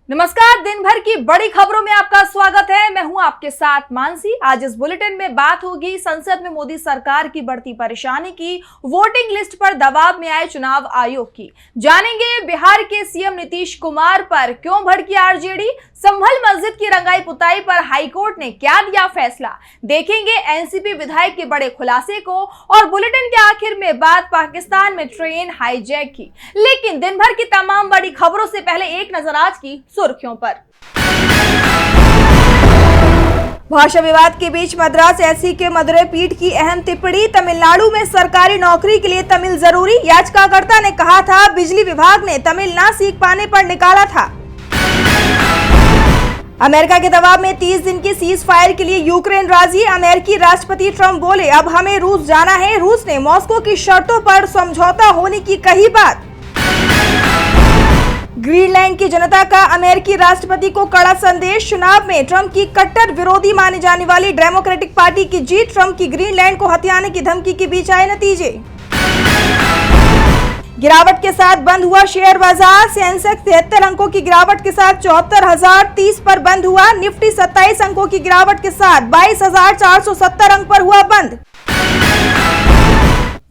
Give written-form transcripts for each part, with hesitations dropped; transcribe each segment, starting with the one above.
नमस्कार, दिन भर की बड़ी खबरों में आपका स्वागत है। मैं हूं आपके साथ मानसी। आज इस बुलेटिन में बात होगी संसद में मोदी सरकार की बढ़ती परेशानी की, वोटिंग लिस्ट पर दबाव में आए चुनाव आयोग की। जानेंगे बिहार के सीएम नीतीश कुमार पर क्यों भड़की आरजेडी, संभल मस्जिद की रंगाई पुताई पर हाईकोर्ट ने क्या दिया फैसला, देखेंगे एनसीपी विधायक के बड़े खुलासे को, और बुलेटिन के आखिर में बात पाकिस्तान में ट्रेन हाईजैक की। लेकिन दिन भर की तमाम बड़ी खबरों से पहले एक नजर आज की सुर्खियों पर। भाषा विवाद के बीच मद्रास एससी के मदुरै पीठ की अहम टिप्पणी, तमिलनाडु में सरकारी नौकरी के लिए तमिल जरूरी। याचिकाकर्ता ने कहा था बिजली विभाग ने तमिल ना सीख पाने पर निकाला था। अमेरिका के दबाव में 30 दिन की सीज फायर के लिए यूक्रेन राजी। अमेरिकी राष्ट्रपति ट्रंप बोले अब हमें रूस जाना है। रूस ने मॉस्को की शर्तों पर समझौता होने की कही बात। ग्रीनलैंड की जनता का अमेरिकी राष्ट्रपति को कड़ा संदेश, चुनाव में ट्रंप की कट्टर विरोधी मानी जाने वाली डेमोक्रेटिक पार्टी की जीत। ट्रंप की ग्रीनलैंड को हथियाने की धमकी के बीच आए नतीजे। गिरावट के साथ बंद हुआ शेयर बाजार, सेंसेक्स 73 अंकों की गिरावट के साथ 74,030 पर बंद हुआ। निफ्टी 27 अंकों की गिरावट के साथ 22,470 अंक पर हुआ बंद।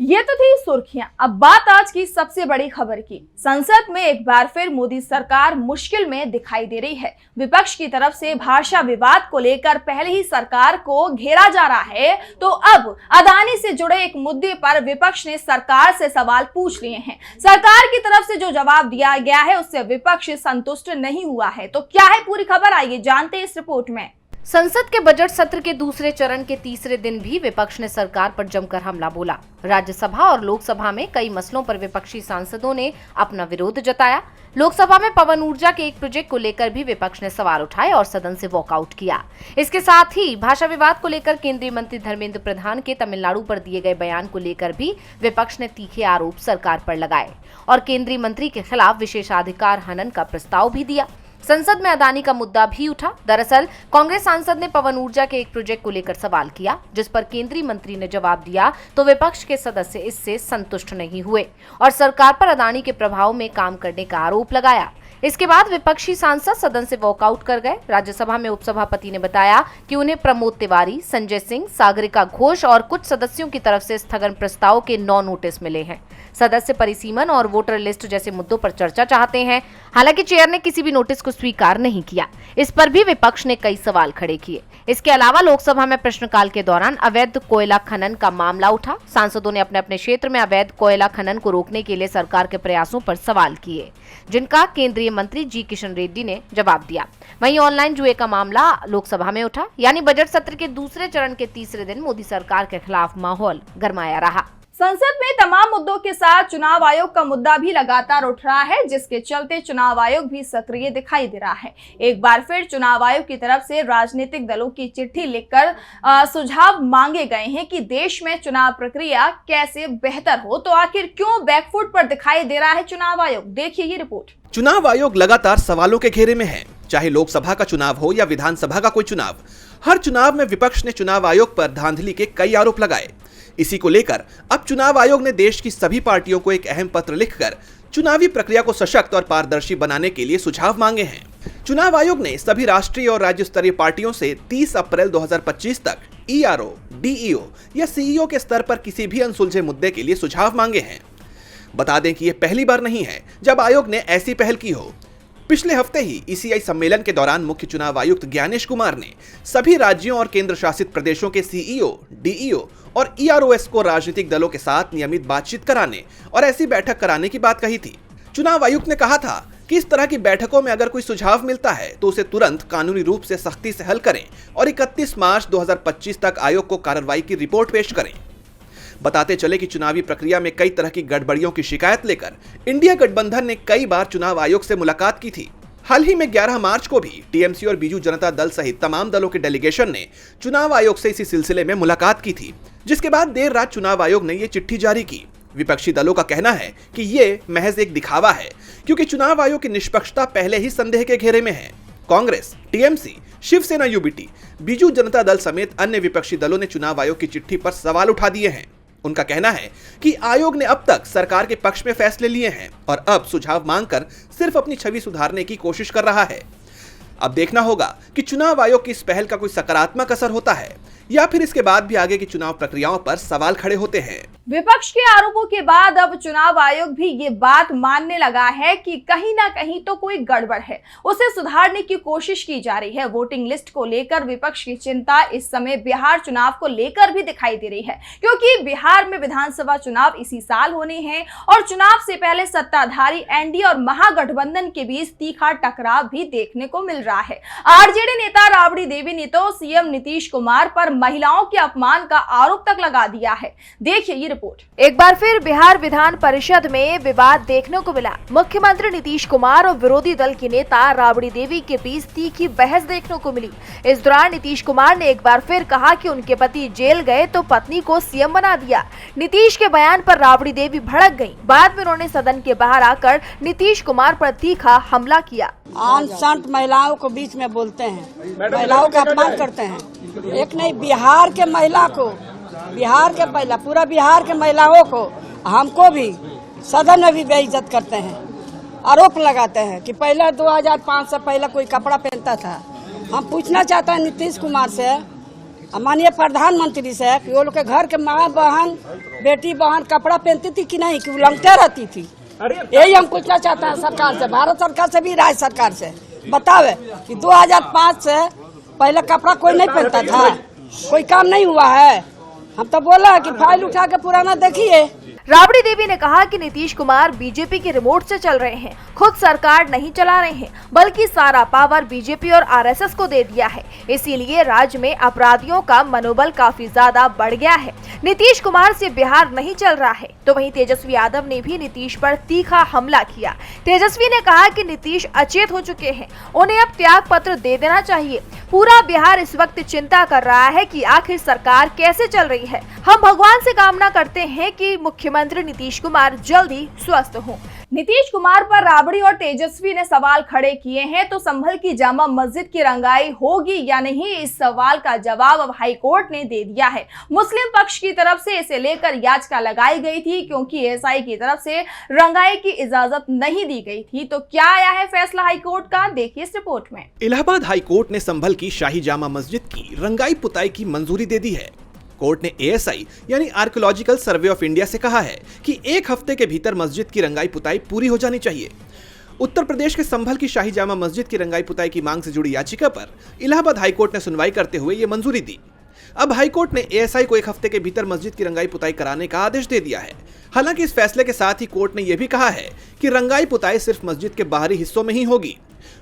ये तो थी सुर्खियां। अब बात आज की सबसे बड़ी खबर की। संसद में एक बार फिर मोदी सरकार मुश्किल में दिखाई दे रही है। विपक्ष की तरफ से भाषा विवाद को लेकर पहले ही सरकार को घेरा जा रहा है, तो अब अदानी से जुड़े एक मुद्दे पर विपक्ष ने सरकार से सवाल पूछ लिए हैं। सरकार की तरफ से जो जवाब दिया गया है उससे विपक्ष संतुष्ट नहीं हुआ है। तो क्या है पूरी खबर, आइए जानते हैं इस रिपोर्ट में। संसद के बजट सत्र के दूसरे चरण के तीसरे दिन भी विपक्ष ने सरकार पर जमकर हमला बोला। राज्यसभा और लोकसभा में कई मसलों पर विपक्षी सांसदों ने अपना विरोध जताया। लोकसभा में पवन ऊर्जा के एक प्रोजेक्ट को लेकर भी विपक्ष ने सवाल उठाए और सदन से वॉकआउट किया। इसके साथ ही भाषा विवाद को लेकर केंद्रीय मंत्री धर्मेंद्र प्रधान के तमिलनाडु पर दिए गए बयान को लेकर भी विपक्ष ने तीखे आरोप सरकार पर लगाए और केंद्रीय मंत्री के खिलाफ विशेषाधिकार हनन का प्रस्ताव भी दिया। संसद में अदानी का मुद्दा भी उठा। दरअसल कांग्रेस सांसद ने पवन ऊर्जा के एक प्रोजेक्ट को लेकर सवाल किया, जिस पर केंद्रीय मंत्री ने जवाब दिया तो विपक्ष के सदस्य इससे संतुष्ट नहीं हुए और सरकार पर अदानी के प्रभाव में काम करने का आरोप लगाया। इसके बाद विपक्षी सांसद सदन से वॉकआउट कर गए। राज्यसभा में उपसभापति ने बताया कि उन्हें प्रमोद तिवारी, संजय सिंह, सागरिका घोष और कुछ सदस्यों की तरफ से स्थगन प्रस्ताव के 9 नोटिस मिले हैं। सदस्य परिसीमन और वोटर लिस्ट जैसे मुद्दों पर चर्चा चाहते हैं। हालांकि चेयर ने किसी भी नोटिस को स्वीकार नहीं किया। इस पर भी विपक्ष ने कई सवाल खड़े किए। इसके अलावा लोकसभा में प्रश्नकाल के दौरान अवैध कोयला खनन का मामला उठा। सांसदों ने अपने अपने क्षेत्र में अवैध कोयला खनन को रोकने के लिए सरकार के प्रयासों पर सवाल किए, जिनका केंद्रीय मंत्री जी किशन रेड्डी ने जवाब दिया। वहीं ऑनलाइन जुए का मामला लोकसभा में उठा। यानी बजट सत्र के दूसरे चरण के तीसरे दिन मोदी सरकार के खिलाफ माहौल गरमाया रहा। संसद में तमाम मुद्दों के साथ चुनाव आयोग का मुद्दा भी लगातार उठ रहा है, जिसके चलते चुनाव आयोग भी सक्रिय दिखाई दे रहा है। एक बार फिर चुनाव आयोग की तरफ से राजनीतिक दलों की चिट्ठी लिखकर सुझाव मांगे गए हैं कि देश में चुनाव प्रक्रिया कैसे बेहतर हो। तो आखिर क्यों बैकफुट पर दिखाई दे रहा है चुनाव आयोग, देखिए ये रिपोर्ट। चुनाव आयोग लगातार सवालों के घेरे में है, चाहे लोकसभा का चुनाव हो या विधानसभा का कोई चुनाव। हर चुनाव में विपक्ष ने चुनाव आयोग पर धांधली के कई आरोप लगाए। इसी को लेकर अब चुनाव आयोग ने देश की सभी पार्टियों को एक अहम पत्र लिखकर चुनावी प्रक्रिया को सशक्त और पारदर्शी बनाने के लिए सुझाव मांगे हैं। चुनाव आयोग ने सभी राष्ट्रीय और राज्य स्तरीय पार्टियों से 30 अप्रैल 2025 तक ईआरओ, डीईओ या सीईओ के स्तर पर किसी भी अनसुलझे मुद्दे के लिए सुझाव मांगे हैं। बता दें कि यह पहली बार नहीं है जब आयोग ने ऐसी पहल की हो। पिछले हफ्ते ही ईसीआई सम्मेलन के दौरान मुख्य चुनाव आयुक्त ज्ञानेश कुमार ने सभी राज्यों और केंद्र शासित प्रदेशों के सीईओ, डीईओ और ईआरओएस को राजनीतिक दलों के साथ नियमित बातचीत कराने और ऐसी बैठक कराने की बात कही थी। चुनाव आयुक्त ने कहा था कि इस तरह की बैठकों में अगर कोई सुझाव मिलता है तो उसे तुरंत कानूनी रूप से सख्ती से हल करें और 31 मार्च 2025 तक आयोग को कार्रवाई की रिपोर्ट पेश करें। बताते चले कि चुनावी प्रक्रिया में कई तरह की गड़बड़ियों की शिकायत लेकर इंडिया गठबंधन ने कई बार चुनाव आयोग से मुलाकात की थी। हाल ही में 11 मार्च को भी टीएमसी और बीजू जनता दल सहित तमाम दलों के डेलीगेशन ने चुनाव आयोग से इसी सिलसिले में मुलाकात की थी, जिसके बाद देर रात चुनाव आयोग ने ये चिट्ठी जारी की। विपक्षी दलों का कहना है कि ये महज एक दिखावा है, क्योंकि चुनाव आयोग की निष्पक्षता पहले ही संदेह के घेरे में है। कांग्रेस, टीएमसी, शिवसेना यूबीटी, बीजू जनता दल समेत अन्य विपक्षी दलों ने चुनाव आयोग की चिट्ठी पर सवाल उठा दिए हैं। उनका कहना है कि आयोग ने अब तक सरकार के पक्ष में फैसले लिए हैं और अब सुझाव मांगकर सिर्फ अपनी छवि सुधारने की कोशिश कर रहा है। अब देखना होगा कि चुनाव आयोग की इस पहल का कोई सकारात्मक असर होता है या फिर इसके बाद भी आगे की चुनाव प्रक्रियाओं पर सवाल खड़े होते हैं। विपक्ष के आरोपों के बाद अब चुनाव आयोग भी ये बात मानने लगा है कि कहीं ना कहीं तो कोई गड़बड़ है, उसे सुधारने की कोशिश की जा रही है। वोटिंग लिस्ट को लेकर विपक्ष की चिंता इस समय बिहार चुनाव को लेकर भी दिखाई दे रही है, क्योंकि बिहार में विधानसभा चुनाव इसी साल होने हैं और चुनाव से पहले सत्ताधारी एनडीए और महागठबंधन के बीच तीखा टकराव भी देखने को मिल रहा है। आरजेडी नेता राबड़ी देवी ने तो सीएम नीतीश कुमार पर महिलाओं के अपमान का आरोप तक लगा दिया है। देखिए ये रिपोर्ट। एक बार फिर बिहार विधान परिषद में विवाद देखने को मिला। मुख्यमंत्री नीतीश कुमार और विरोधी दल की नेता राबड़ी देवी के बीच तीखी बहस देखने को मिली। इस दौरान नीतीश कुमार ने एक बार फिर कहा कि उनके पति जेल गए तो पत्नी को सीएम बना दिया। नीतीश के बयान पर राबड़ी देवी भड़क गईं। बाद में उन्होंने सदन के बाहर आकर नीतीश कुमार पर तीखा हमला किया। आन संत महिलाओं को बीच में बोलते हैं, महिलाओं का अपमान करते हैं। एक नहीं, बिहार के महिला को, बिहार के महिला, पूरा बिहार के महिलाओं को, हमको भी सदन में भी बेइज्जत करते हैं, आरोप लगाते हैं कि पहले 2005 से पहले कोई कपड़ा पहनता था। हम पूछना चाहते हैं नीतीश कुमार से, माननीय प्रधानमंत्री से, कि वो लोग के घर के माँ बहन, बेटी बहन कपड़ा पहनती थी कि नहीं, कि उलंगते रहती थी। यही हम पूछना चाहते हैं सरकार से, भारत सरकार से भी, राज्य सरकार से। बतावे कि 2005 से पहले कपड़ा कोई नहीं पहनता था, कोई काम नहीं हुआ है। हम तो बोला कि फाइल उठा के पुराना देखिए। राबड़ी देवी ने कहा कि नीतीश कुमार बीजेपी के रिमोट से चल रहे हैं, खुद सरकार नहीं चला रहे हैं, बल्कि सारा पावर बीजेपी और आरएसएस को दे दिया है। इसीलिए राज्य में अपराधियों का मनोबल काफी ज्यादा बढ़ गया है। नीतीश कुमार से बिहार नहीं चल रहा है। तो वहीं तेजस्वी यादव ने भी नीतीश पर तीखा हमला किया। तेजस्वी ने कहा कि नीतीश अचेत हो चुके हैं, उन्हें अब त्याग पत्र दे देना चाहिए। पूरा बिहार इस वक्त चिंता कर रहा है कि आखिर सरकार कैसे चल रही है। हम भगवान से कामना करते हैं कि मुख्यमंत्री नीतीश कुमार जल्दी स्वस्थ हों। नीतीश कुमार पर राबड़ी और तेजस्वी ने सवाल खड़े किए हैं, तो संभल की जामा मस्जिद की रंगाई होगी या नहीं, इस सवाल का जवाब अब हाई कोर्ट ने दे दिया है। मुस्लिम पक्ष की तरफ से इसे लेकर याचिका लगाई गई थी, क्योंकि एएसआई की तरफ से रंगाई की इजाजत नहीं दी गई थी। तो क्या आया है फैसला हाई कोर्ट का, देखिए इस रिपोर्ट में। इलाहाबाद हाई कोर्ट ने संभल की शाही जामा मस्जिद की रंगाई पुताई की मंजूरी दे दी है। कोर्ट ने एएसआई यानी आर्कियोलॉजिकल सर्वे ऑफ इंडिया से कहा है कि 1 हफ्ते के भीतर मस्जिद की रंगाई पुताई पूरी हो जानी चाहिए। उत्तर प्रदेश के संभल की शाही जामा मस्जिद की रंगाई पुताई की मांग से जुड़ी याचिका पर इलाहाबाद हाईकोर्ट ने सुनवाई करते हुए ये मंजूरी दी। अब हाईकोर्ट ने एएसआई को 1 हफ्ते के भीतर मस्जिद की रंगाई पुताई कराने का आदेश दे दिया है। हालांकि इस फैसले के साथ ही कोर्ट ने यह भी कहा है कि रंगाई पुताई सिर्फ मस्जिद के बाहरी हिस्सों में ही होगी।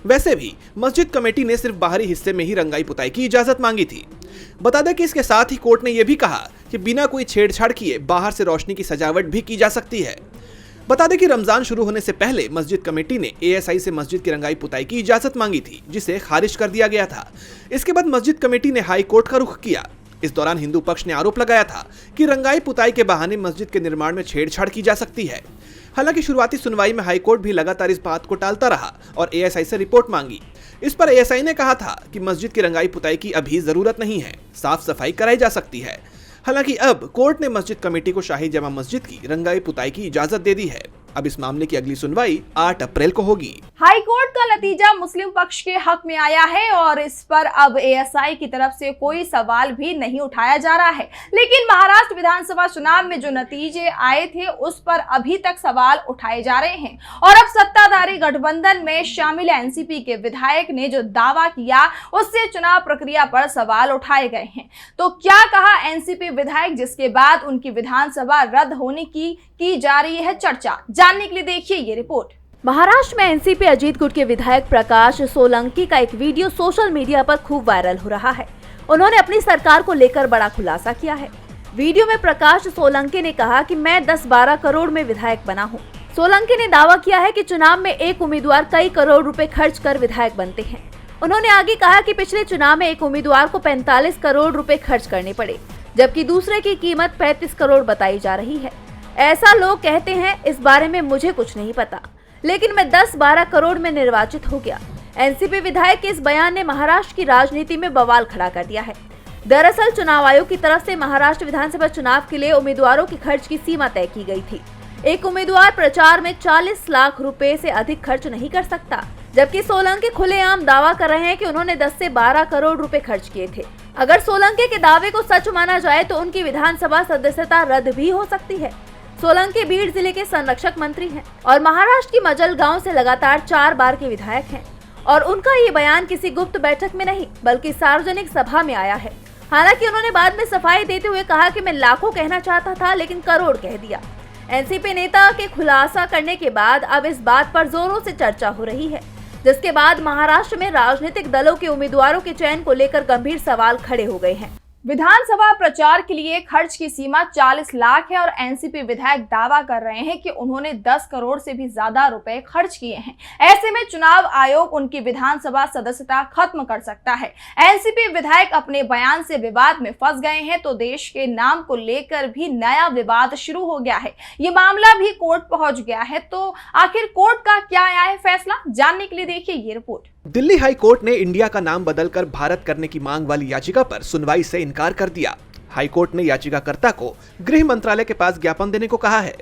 वैसे भी मस्जिद कमेटी ने सिर्फ बाहरी हिस्से में ही रंगाई पुताई की इजाजत मांगी थी। बता दें कि इसके साथ ही कोर्ट ने यह भी कहा कि बिना कोई छेड़छाड़ किए बाहर से रोशनी की सजावट भी की जा सकती है। बता दें कि रमजान शुरू होने से पहले मस्जिद कमेटी ने एएसआई से मस्जिद की रंगाई पुताई की इजाजत मांगी थी, जिसे खारिज कर दिया गया था। इसके बाद मस्जिद कमेटी ने हाई कोर्ट का रुख किया। इस दौरान हिंदू पक्ष ने आरोप लगाया था कि रंगाई पुताई के बहाने मस्जिद के निर्माण में छेड़छाड़ की जा सकती है। हालांकि शुरुआती सुनवाई में हाईकोर्ट भी लगातार इस बात को टालता रहा और एएसआई से रिपोर्ट मांगी। इस पर एएसआई ने कहा था कि मस्जिद की रंगाई पुताई की अभी जरूरत नहीं है, साफ सफाई कराई जा सकती है। हालांकि अब कोर्ट ने मस्जिद कमेटी को शाही जामा मस्जिद की रंगाई पुताई की इजाजत दे दी है। अब इस मामले की अगली सुनवाई 8 अप्रैल को होगी। हाई कोर्ट का नतीजा मुस्लिम पक्ष के हक में आया है और इस पर अब एएसआई की तरफ से कोई सवाल भी नहीं उठाया जा रहा है। लेकिन महाराष्ट्र विधानसभा चुनाव में जो नतीजे आए थे उस पर अभी तक सवाल उठाए जा रहे हैं और अब सत्ताधारी गठबंधन में शामिल एनसीपी के विधायक ने जो दावा किया उससे चुनाव प्रक्रिया पर सवाल उठाए गए हैं। तो क्या कहा एनसीपी विधायक, जिसके बाद उनकी विधानसभा रद्द होने की जा रही है चर्चा, जानने के लिए देखिए ये रिपोर्ट। महाराष्ट्र में एनसीपी अजीत गुट के विधायक प्रकाश सोलंकी का एक वीडियो सोशल मीडिया पर खूब वायरल हो रहा है। उन्होंने अपनी सरकार को लेकर बड़ा खुलासा किया है। वीडियो में प्रकाश सोलंकी ने कहा कि मैं 10-12 करोड़ में विधायक बना हूं। सोलंकी ने दावा किया है कि चुनाव में एक उम्मीदवार कई करोड़ रुपए खर्च कर विधायक बनते हैं। उन्होंने आगे कहा कि पिछले चुनाव में एक उम्मीदवार को 45 करोड़ रुपए खर्च करने पड़े, जबकि दूसरे की कीमत 35 करोड़ बताई जा रही है। ऐसा लोग कहते हैं, इस बारे में मुझे कुछ नहीं पता, लेकिन मैं 10-12 करोड़ में निर्वाचित हो गया। एनसीपी विधायक के इस बयान ने महाराष्ट्र की राजनीति में बवाल खड़ा कर दिया है। दरअसल चुनाव आयोग की तरफ से महाराष्ट्र विधानसभा चुनाव के लिए उम्मीदवारों के खर्च की सीमा तय की गई थी। एक उम्मीदवार प्रचार में 40 लाख रुपए से अधिक खर्च नहीं कर सकता, जबकि सोलंकी खुलेआम दावा कर रहे हैं कि उन्होंने 10 से 12 करोड़ रुपए खर्च किए थे। अगर सोलंकी के दावे को सच माना जाए तो उनकी विधानसभा सदस्यता रद्द भी हो सकती है। सोलंकी बीड़ जिले के संरक्षक मंत्री हैं और महाराष्ट्र की मजलगांव से लगातार 4 बार के विधायक हैं और उनका ये बयान किसी गुप्त बैठक में नहीं बल्कि सार्वजनिक सभा में आया है। हालांकि उन्होंने बाद में सफाई देते हुए कहा कि मैं लाखों कहना चाहता था लेकिन करोड़ कह दिया। एनसीपी नेता के खुलासा करने के बाद अब इस बात पर जोरों से चर्चा हो रही है, जिसके बाद महाराष्ट्र में राजनीतिक दलों के उम्मीदवारों के चयन को लेकर गंभीर सवाल खड़े हो गए हैं। विधानसभा प्रचार के लिए खर्च की सीमा 40 लाख है और एनसीपी विधायक दावा कर रहे हैं कि उन्होंने 10 करोड़ से भी ज्यादा रुपए खर्च किए हैं। ऐसे में चुनाव आयोग उनकी विधानसभा सदस्यता खत्म कर सकता है। एनसीपी विधायक अपने बयान से विवाद में फंस गए हैं तो देश के नाम को लेकर भी नया विवाद शुरू हो गया है। ये मामला भी कोर्ट पहुंच गया है, तो आखिर कोर्ट का क्या आया है फैसला, जानने के लिए देखिए ये रिपोर्ट। दिल्ली हाई कोर्ट ने इंडिया का नाम बदलकर भारत करने की मांग वाली याचिका पर सुनवाई से इनकार कर दिया। हाई कोर्ट ने याचिकाकर्ता को गृह मंत्रालय के पास ज्ञापन देने को कहा है।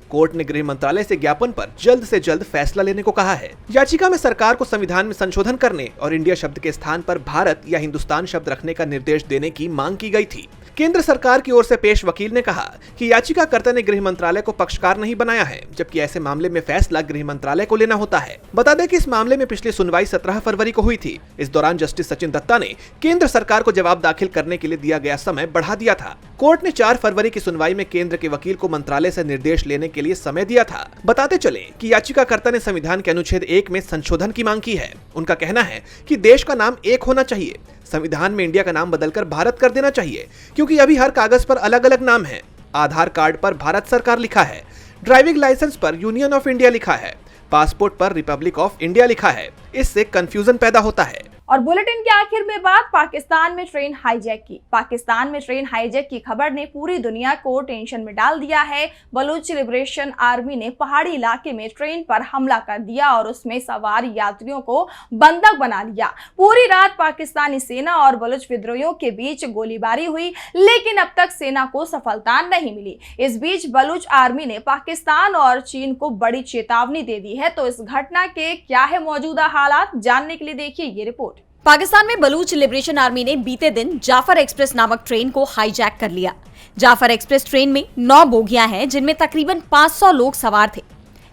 कोर्ट ने गृह मंत्रालय से ज्ञापन पर जल्द से जल्द फैसला लेने को कहा है। याचिका में सरकार को संविधान में संशोधन करने और इंडिया शब्द के स्थान पर भारत या हिंदुस्तान शब्द रखने का निर्देश देने की मांग की गई थी। केंद्र सरकार की ओर से पेश वकील ने कहा कि याचिकाकर्ता ने गृह मंत्रालय को पक्षकार नहीं बनाया है, जबकि ऐसे मामले में फैसला गृह मंत्रालय को लेना होता है। बता दें कि इस मामले में पिछली सुनवाई 17 फरवरी को हुई थी। इस दौरान जस्टिस सचिन दत्ता ने केंद्र सरकार को जवाब दाखिल करने के लिए दिया गया समय बढ़ा दिया था। कोर्ट ने 4 फरवरी की सुनवाई में केंद्र के वकील को मंत्रालय से निर्देश लेने के लिए समय दिया था। बताते चले कि याचिकाकर्ता ने संविधान के अनुच्छेद 1 में संशोधन की मांग की है। उनका कहना है कि देश का नाम एक होना चाहिए, संविधान में इंडिया का नाम बदलकर भारत कर देना चाहिए, क्योंकि अभी हर कागज पर अलग अलग नाम है। आधार कार्ड पर भारत सरकार लिखा है, ड्राइविंग लाइसेंस पर यूनियन ऑफ इंडिया लिखा है, पासपोर्ट पर रिपब्लिक ऑफ इंडिया लिखा है। इससे कंफ्यूजन पैदा होता है। और बुलेटिन के आखिर में बात पाकिस्तान में ट्रेन हाईजैक की। पाकिस्तान में ट्रेन हाईजैक की खबर ने पूरी दुनिया को टेंशन में डाल दिया है। बलूच लिबरेशन आर्मी ने पहाड़ी इलाके में ट्रेन पर हमला कर दिया और उसमें सवार यात्रियों को बंधक बना लिया। पूरी रात पाकिस्तानी सेना और बलूच विद्रोहियों के बीच गोलीबारी हुई, लेकिन अब तक सेना को सफलता नहीं मिली। इस बीच बलूच आर्मी ने पाकिस्तान और चीन को बड़ी चेतावनी दे दी है। तो इस घटना के क्या है मौजूदा हालात, जानने के लिए देखिए ये रिपोर्ट। पाकिस्तान में बलूच लिबरेशन आर्मी ने बीते दिन जाफर एक्सप्रेस नामक ट्रेन को हाईजैक कर लिया। जाफर एक्सप्रेस ट्रेन में 9 बोगियां हैं, जिनमें तकरीबन 500 लोग सवार थे।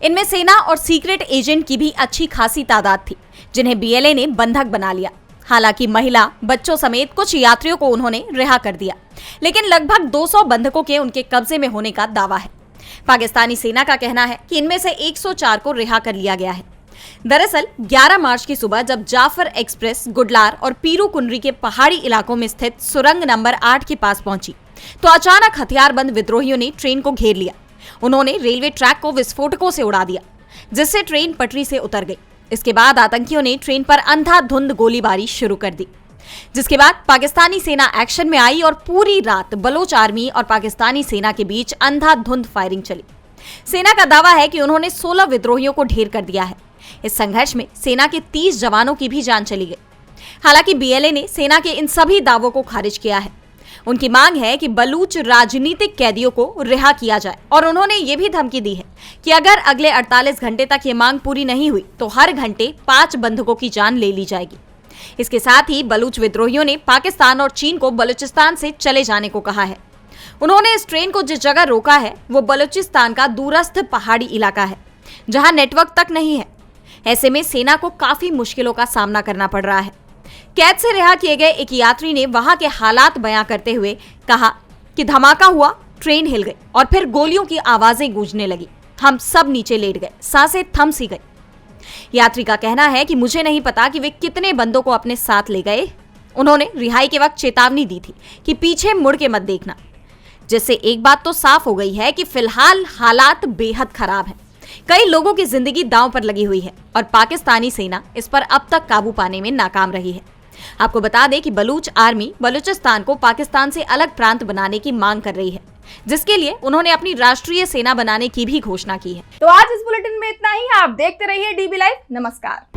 इनमें सेना और सीक्रेट एजेंट की भी अच्छी खासी तादाद थी, जिन्हें बीएलए ने बंधक बना लिया। हालांकि महिला, बच्चों समेत कुछ यात्रियों को उन्होंने रिहा कर दिया, लेकिन लगभग 200 बंधकों के उनके कब्जे में होने का दावा है। पाकिस्तानी सेना का कहना है कि इनमें से 104 को रिहा कर लिया गया है। दरअसल 11 मार्च की सुबह जब जाफर एक्सप्रेस गुडलार और पीरू कुनरी के पहाड़ी इलाकों में स्थित सुरंग नंबर 8 के पास पहुंची तो अचानक हथियारबंद विद्रोहियों ने ट्रेन को घेर लिया। उन्होंने रेलवे ट्रैक को विस्फोटकों से उड़ा दिया, जिससे ट्रेन पटरी से उतर गई। इसके बाद आतंकियों ने ट्रेन पर अंधाधुंध गोलीबारी शुरू कर दी, जिसके बाद पाकिस्तानी सेना एक्शन में आई और पूरी रात बलोच आर्मी और पाकिस्तानी सेना के बीच अंधाधुंध फायरिंग चली। सेना का दावा है कि उन्होंने 16 विद्रोहियों को ढेर कर दिया है। इस संघर्ष में सेना के 30 जवानों की भी जान चली गई। हालांकि बीएलए ने सेना के इन सभी दावों को खारिज किया है। उनकी मांग है कि बलूच राजनीतिक कैदियों को रिहा किया जाए और उन्होंने ये भी धमकी दी है कि अगर अगले 48 घंटे तक ये मांग पूरी नहीं हुई तो हर घंटे 5 बंधकों की जान ले ली जाएगी। इसके साथ ही बलूच विद्रोहियों ने पाकिस्तान और चीन को बलूचिस्तान से चले जाने को कहा है। उन्होंने इस ट्रेन को जिस जगह रोका है वो बलूचिस्तान का दूरस्थ पहाड़ी इलाका है, जहां नेटवर्क तक नहीं है। ऐसे में सेना को काफी मुश्किलों का सामना करना पड़ रहा है। कैद से रिहा किए गए एक यात्री ने वहां के हालात बयां करते हुए कहा कि धमाका हुआ, ट्रेन हिल गई और फिर गोलियों की आवाजें गूंजने लगी। हम सब नीचे लेट गए, सांसें थम सी गई। यात्री का कहना है कि मुझे नहीं पता कि वे कितने बंदों को अपने साथ ले गए। उन्होंने रिहाई के वक्त चेतावनी दी थी कि पीछे मुड़ के मत देखना, जिससे एक बात तो साफ हो गई है कि फिलहाल हालात बेहद खराब हैं। कई लोगों की जिंदगी दांव पर लगी हुई है और पाकिस्तानी सेना इस पर अब तक काबू पाने में नाकाम रही है। आपको बता दें कि बलूच आर्मी बलूचिस्तान को पाकिस्तान से अलग प्रांत बनाने की मांग कर रही है, जिसके लिए उन्होंने अपनी राष्ट्रीय सेना बनाने की भी घोषणा की है। तो आज इस बुलेटिन में इतना ही। आप देखते रहिए डीबी लाइव। नमस्कार।